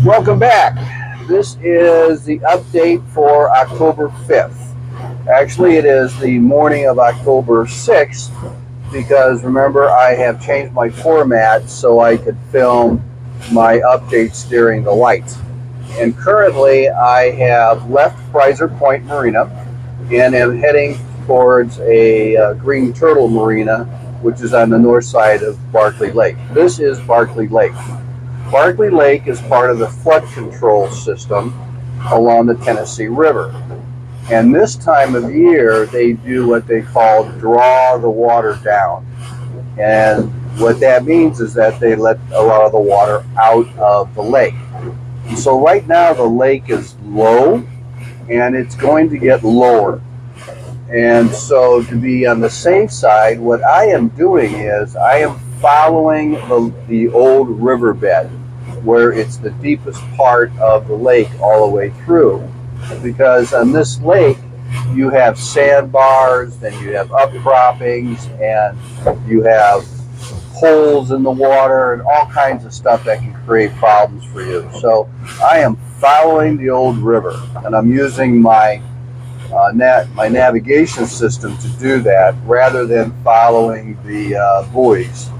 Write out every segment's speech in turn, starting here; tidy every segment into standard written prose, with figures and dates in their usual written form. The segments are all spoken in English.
Welcome back. This is the update for October 5th. Actually, it is the morning of October 6th because remember, I have changed my format so I could film my updates during the light. And currently, I have left Prizer Point Marina and am heading towards a green turtle marina, which is on the north side of Barkley Lake. This is Barkley Lake. Barkley Lake is part of the flood control system along the Tennessee River. And this time of year, they do what they call draw the water down. And what that means is that they let a lot of the water out of the lake. And so right now the lake is low and it's going to get lower. And so to be on the safe side, what I am doing is I am following the old riverbed, where it's the deepest part of the lake all the way through. Because on this lake, you have sandbars, and you have upcroppings, and you have holes in the water, and all kinds of stuff that can create problems for you. So I am following the old river, and I'm using my navigation system to do that rather than following the buoys.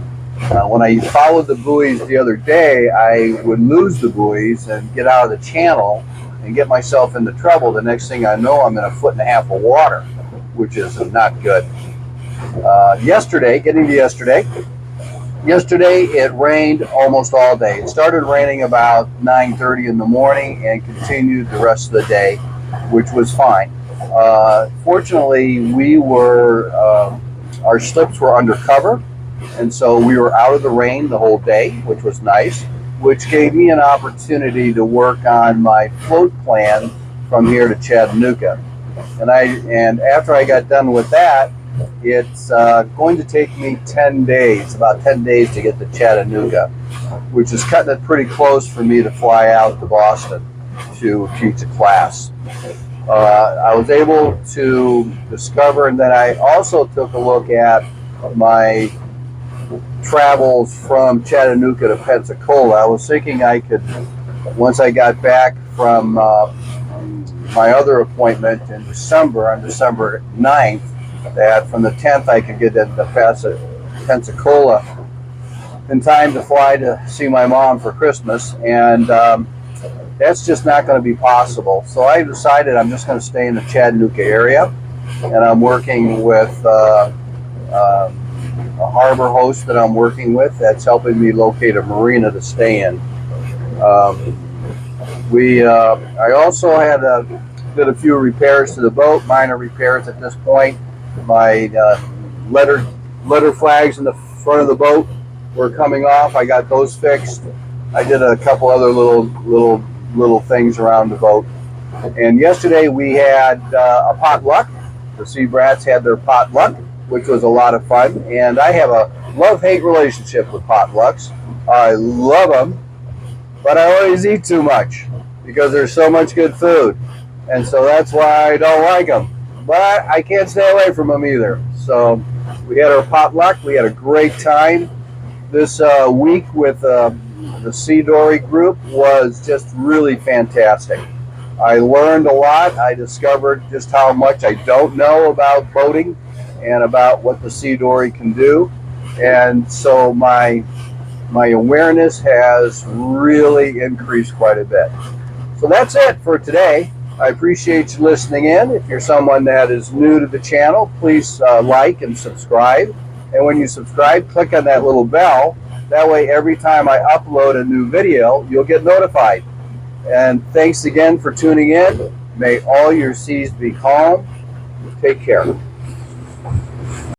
When I followed the buoys the other day, I would lose the buoys and get out of the channel and get myself into trouble. The next thing I know, I'm in 1.5 feet of water, which is not good. Yesterday, it rained almost all day. It started raining about 9:30 in the morning and continued the rest of the day, which was fine. Fortunately, our slips were undercover. And so we were out of the rain the whole day, which was nice, which gave me an opportunity to work on my float plan from here to Chattanooga. And after I got done with that, it's going to take me 10 days, about 10 days to get to Chattanooga, which is cutting it pretty close for me to fly out to Boston to teach a class. I was able to discover, and then I also took a look at my travels from Chattanooga to Pensacola. I was thinking I could, once I got back from my other appointment in December, on December 9th, that from the 10th I could get into Pensacola in time to fly to see my mom for Christmas, and that's just not going to be possible. So I decided I'm just going to stay in the Chattanooga area, and I'm working with a harbor host that I'm working with that's helping me locate a marina to stay in. I also did a few repairs to the boat, minor repairs at this point. My letter flags in the front of the boat were coming off. I got those fixed. I did a couple other little things around the boat. And yesterday we had a potluck. The Sea Brats had their potluck, which was a lot of fun. And I have a love-hate relationship with potlucks. I love them, but I always eat too much because there's so much good food. And so that's why I don't like them. But I can't stay away from them either. So we had our potluck. We had a great time. This week with the Sea Dory group was just really fantastic. I learned a lot. I discovered just how much I don't know about boating and about what the Sea Dory can do. And so my awareness has really increased quite a bit. So that's it for today. I appreciate you listening in. If you're someone that is new to the channel, please like and subscribe. And when you subscribe, click on that little bell. That way, every time I upload a new video, you'll get notified. And thanks again for tuning in. May all your seas be calm. Take care.